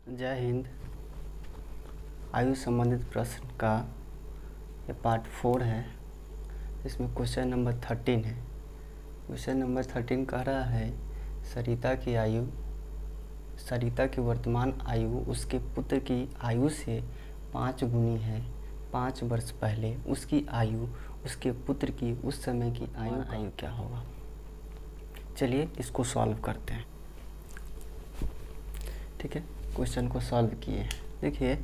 जय हिंद। आयु संबंधित प्रश्न का ये पार्ट 4 है। इसमें क्वेश्चन नंबर 13 है। क्वेश्चन नंबर 13 कह रहा है सरिता की वर्तमान आयु उसके पुत्र की आयु से 5 गुनी है। 5 वर्ष पहले उसकी आयु उसके पुत्र की उस समय की आयु क्या होगा। चलिए इसको सॉल्व करते हैं। ठीक है, क्वेश्चन को सॉल्व किए। देखिए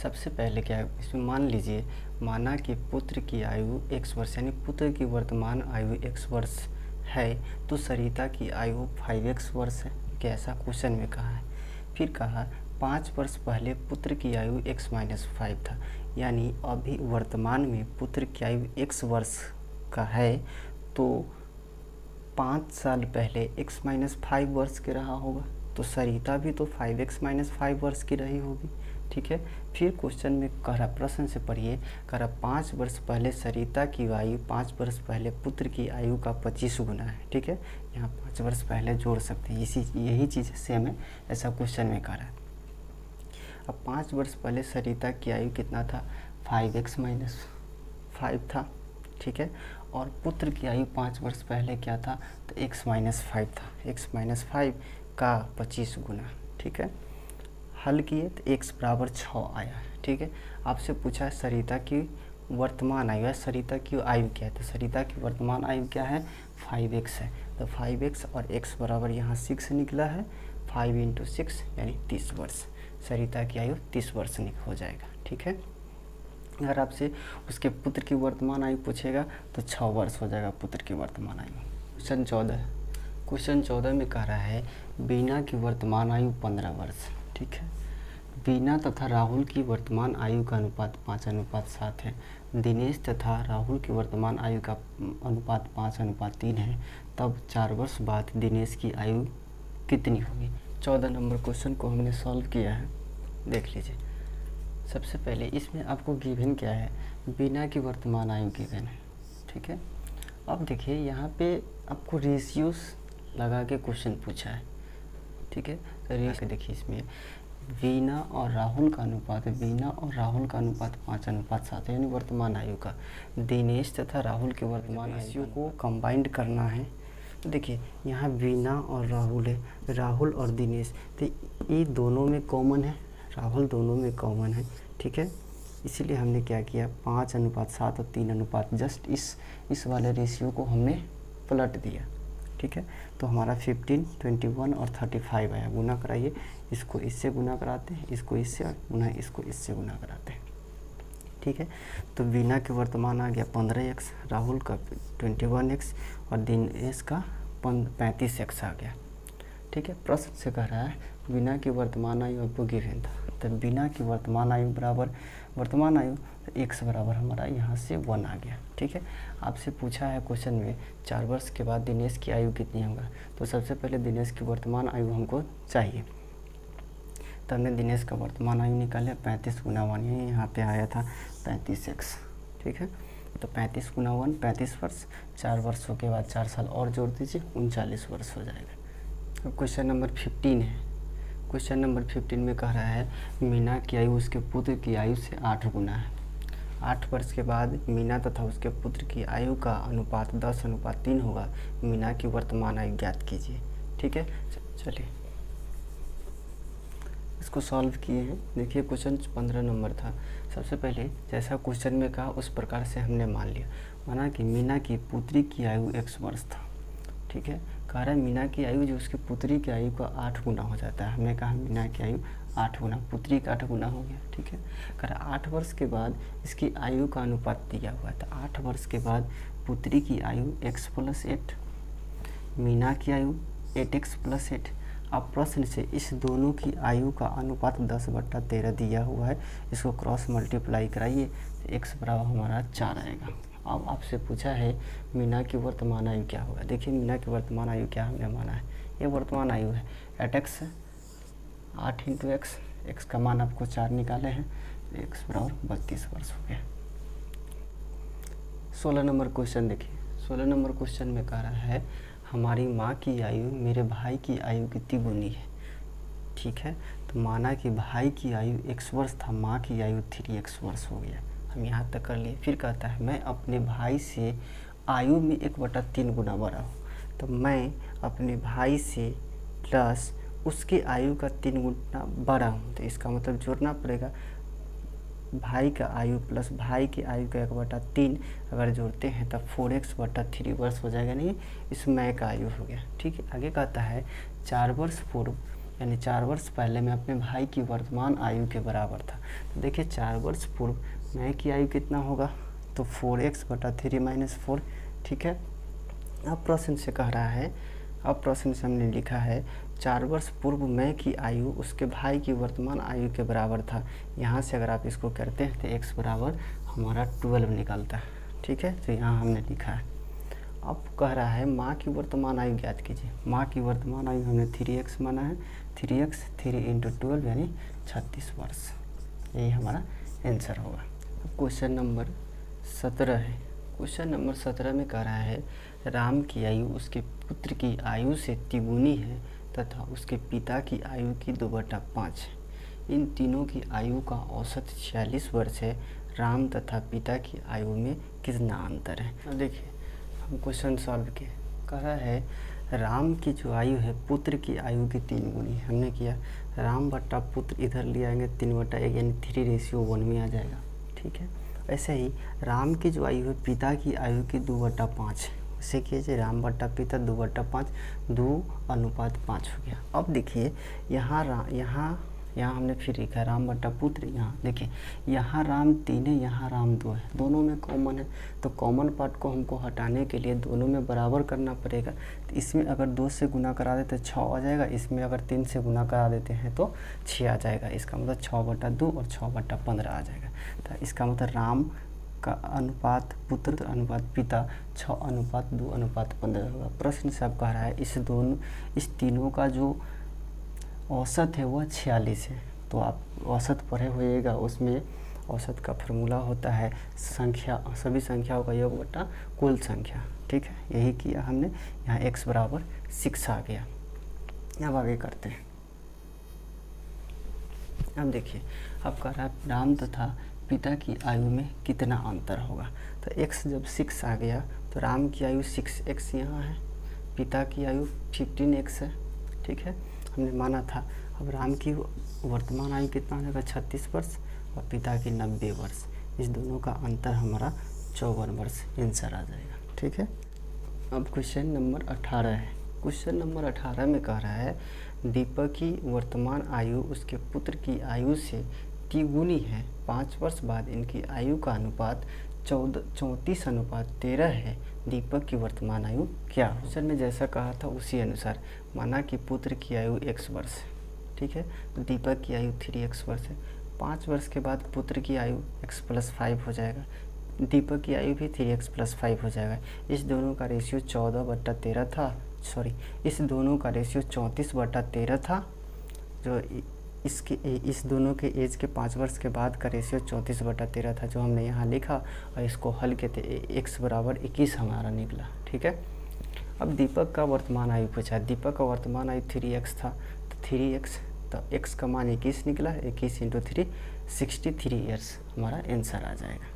सबसे पहले क्या है, इसमें मान लीजिए माना कि पुत्र की आयु x वर्ष यानी पुत्र की वर्तमान आयु x वर्ष है, तो सरिता की आयु 5x वर्ष है। कैसा क्वेश्चन में कहा है। फिर कहा 5 वर्ष पहले पुत्र की आयु x-5 था, यानी अभी वर्तमान में पुत्र की आयु x वर्ष का है, तो 5 साल पहले x-5 वर्ष के रहा होगा, तो सरिता भी तो 5x-5 वर्ष की रही होगी। ठीक है, फिर क्वेश्चन में कह रहा, प्रश्न से पढ़िए, कह रहा 5 वर्ष पहले सरिता की आयु 5 वर्ष पहले पुत्र की आयु का 25 गुना है। ठीक है, यहाँ 5 वर्ष पहले जोड़ सकते हैं, यही चीज़ सेम है, ऐसा क्वेश्चन में कह रहा है। अब 5 वर्ष पहले सरिता की आयु कितना था, 5x-5 था। ठीक है, और पुत्र की आयु 5 वर्ष पहले क्या था, तो x-5 था। x-5 का 25 गुना। ठीक है, हल किए तो x बराबर 6 आया। ठीक है, आपसे पूछा है सरिता की वर्तमान आयु है, सरिता की आयु क्या है, तो सरिता की वर्तमान आयु क्या है, 5x है। तो 5x और x बराबर यहाँ 6 निकला है, 5 × 6 यानी 30 वर्ष। सरिता की आयु 30 वर्ष हो जाएगा। ठीक है, अगर आपसे उसके पुत्र की वर्तमान आयु पूछेगा तो 6 वर्ष हो जाएगा पुत्र की वर्तमान आयु। क्वेश्चन 14 में कह रहा है बीना की वर्तमान आयु 15 वर्ष। ठीक है, बीना तथा राहुल की वर्तमान आयु का अनुपात 5:7 है। दिनेश तथा राहुल की वर्तमान आयु का अनुपात 5:3 है। तब 4 वर्ष बाद दिनेश की आयु कितनी होगी। 14 नंबर क्वेश्चन को हमने सॉल्व किया है, देख लीजिए। सबसे पहले इसमें आपको गिवन क्या है, बीना की वर्तमान आयु गिवन है। ठीक है, अब देखिए यहाँ पे आपको रेशियोज लगा के क्वेश्चन पूछा है। ठीक है, तो रेशियो देखिए इसमें बीना और राहुल का अनुपात 5:7 है, यानी वर्तमान आयु का। दिनेश तथा राहुल के वर्तमान आयु को कंबाइंड करना है। तो देखिए यहाँ बीना और राहुल है, राहुल और दिनेश, तो ये दोनों में कॉमन है, राहुल दोनों में कॉमन है। ठीक है, इसीलिए हमने क्या किया, 5:7 और 3:, जस्ट इस वाले रेशियो को हमने पलट दिया। ठीक है, तो हमारा 15, 21 और 35 आया। गुना कराइए, इसको इससे गुना कराते हैं, इसको इससे, और इसको इससे गुना कराते हैं। ठीक है, तो बीना की वर्तमान आ गया 15x, राहुल का 21x और दिनेश का 35x आ गया। ठीक है, प्रश्न से कह रहा है बीना की वर्तमान आयु आपको गिवन था, तो बीना की वर्तमान आयु बराबर वर्तमान आयु, तो x बराबर हमारा यहाँ से 1 आ गया। ठीक है, आपसे पूछा है क्वेश्चन में 4 वर्ष के बाद दिनेश की आयु कितनी होगा, तो सबसे पहले दिनेश की वर्तमान आयु हमको चाहिए। तो हमने दिनेश का वर्तमान आयु निकाले, 35 × 1, यहाँ पे आया था 35x। ठीक है, तो 35 × 1 35 वर्ष, 4 वर्षों के बाद 4 साल और जोड़ दीजिए, 39 वर्ष हो जाएगा। अब क्वेश्चन नंबर 15 है। क्वेश्चन नंबर 15 में कह रहा है मीना की आयु उसके पुत्र की आयु से 8 गुना है। 8 वर्ष के बाद मीना तथा उसके पुत्र की आयु का अनुपात 10:3 होगा। मीना की वर्तमान आयु ज्ञात कीजिए। ठीक है, चलिए इसको सॉल्व किए हैं। देखिए क्वेश्चन 15 नंबर था। सबसे पहले जैसा क्वेश्चन में कहा उस प्रकार से हमने मान लिया। माना कि मीना की पुत्री की आयु x वर्ष था। ठीक है, कह रहा है मीना की आयु जो उसकी पुत्री की आयु का 8 गुना हो जाता है। हमने कहा मीना की आयु 8 गुना, पुत्री का 8 गुना हो गया। ठीक है, कह रहा 8 वर्ष के बाद इसकी आयु का अनुपात दिया हुआ है, तो 8 वर्ष के बाद पुत्री की आयु x+8, मीना की आयु 8x+8। अब प्रश्न से इस दोनों की आयु का अनुपात 10/13 दिया हुआ है, इसको क्रॉस मल्टीप्लाई कराइए, तो x बराबर हमारा 4 आएगा। अब आपसे पूछा है मीना की वर्तमान आयु क्या होगा। देखिए मीना की वर्तमान आयु क्या हमने माना है, ये वर्तमान आयु है 8x है, 8 × x, x का मान आपको 4 निकाले हैं, तो x बराबर 32 वर्ष हो गया। 16 नंबर क्वेश्चन देखिए। 16 नंबर क्वेश्चन में कह रहा है हमारी माँ की आयु मेरे भाई की आयु कितनी गुनी है। ठीक है, तो माना कि भाई की आयु x वर्ष था, माँ की आयु 3x वर्ष हो गया। हम यहाँ तक कर लिए। फिर कहता है मैं अपने भाई से आयु में 1/3 गुना बड़ा हूँ। तो मैं अपने भाई से प्लस उसके आयु का 3 गुना बड़ा हूँ, तो इसका मतलब जोड़ना पड़ेगा भाई का आयु प्लस भाई की आयु का 1/3 अगर जोड़ते हैं तब 4x/3 वर्ष हो जाएगा। नहीं, इस मैं का आयु हो गया। ठीक है, आगे कहता है 4 वर्ष पूर्व यानी 4 वर्ष पहले मैं अपने भाई की वर्तमान आयु के बराबर था। तो देखिए 4 वर्ष पूर्व मैं की आयु कितना होगा, तो 4x/3 - 4। ठीक है, अब प्रश्न से कह रहा है, अब प्रश्न से हमने लिखा है 4 वर्ष पूर्व मैं की आयु उसके भाई की वर्तमान आयु के बराबर था। यहाँ से अगर आप इसको करते हैं तो x बराबर हमारा 12 निकलता है। ठीक है, तो यहाँ हमने लिखा है। अब कह रहा है माँ की वर्तमान आयु ज्ञात कीजिए। माँ की वर्तमान आयु हमने 3x माना है, 3x 3 × 12 यानी 36 वर्ष। यही हमारा आंसर होगा। अब क्वेश्चन नंबर 17 है। क्वेश्चन नंबर 17 में कह रहा है राम की आयु उसके पुत्र की आयु से तिगुनी है तथा उसके पिता की आयु की 2/5 है। इन तीनों की आयु का औसत 46 वर्ष है। राम तथा पिता की आयु में कितना अंतर है। अब देखिए हम क्वेश्चन सॉल्व किए। कह रहा है राम की जो आयु है पुत्र की आयु की 3 गुनी। हमने किया राम बट्टा पुत्र इधर ले आएंगे 3/1 यानी 3:1 में आ जाएगा। ठीक है, ऐसे ही राम की जो आयु है पिता की आयु की 2/5 है। इसे कीजिए राम बट्टा पिता 2/5, 2:5 हो गया। अब देखिए यहाँ हमने फिर लिखा राम बट्टा पुत्र। यहाँ देखिए यहाँ राम 3 है, यहाँ राम 2 है, दोनों में कॉमन है। तो कॉमन पार्ट को हमको हटाने के लिए दोनों में बराबर करना पड़ेगा। तो इसमें अगर 2 से गुना करा देते तो 6 आ जाएगा, इसमें अगर 3 से गुना करा देते हैं तो 6 आ जाएगा। इसका मतलब 6/2 और 6/15 आ जाएगा। तो इसका मतलब राम का अनुपात पुत्र अनुपात पिता 6:2:15 होगा। प्रश्न से अब कह रहा है इस तीनों का जो औसत है वह 46 है। तो आप औसत पढ़े होइएगा, उसमें औसत का फार्मूला होता है सभी संख्याओं का योग बटा कुल संख्या। ठीक है, यही किया हमने। यहाँ x बराबर 6 आ गया। अब आगे करते हैं। अब देखिए अब कह रहा है राम तथा पिता की आयु में कितना अंतर होगा। तो x जब 6 आ गया तो राम की आयु 6x यहाँ है, पिता की आयु 15x है। ठीक है, हमने माना था। अब राम की वर्तमान आयु कितना हो जाएगा 36 वर्ष और पिता की 90 वर्ष। इस दोनों का अंतर हमारा 54 वर्ष आंसर आ जाएगा। ठीक है, अब क्वेश्चन नंबर 18 है। क्वेश्चन नंबर 18 में कह रहा है दीपक की वर्तमान आयु उसके पुत्र की आयु से तिगुनी है। 5 वर्ष बाद इनकी आयु का अनुपात 34:13 है। दीपक की वर्तमान आयु क्या हो। क्वेश्चन में जैसा कहा था उसी अनुसार माना कि पुत्र की आयु x वर्ष है। ठीक है, तो दीपक की आयु 3x वर्ष है। 5 वर्ष के बाद पुत्र की आयु x + 5 हो जाएगा, दीपक की आयु भी 3x + 5 हो जाएगा। इस दोनों का रेशियो 14/13 था, इस दोनों का रेशियो 34/13 था। जो इस दोनों के एज के 5 वर्ष के बाद का रेशियो 34/13 था, जो हमने यहाँ लिखा और इसको हल किए थे x बराबर 21 हमारा निकला। ठीक है, अब दीपक का वर्तमान आयु पूछा। दीपक का वर्तमान आयु 3x था, तो 3x तो x का मान 21 निकला। 21 × 3 63 ईयर्स हमारा आंसर आ जाएगा।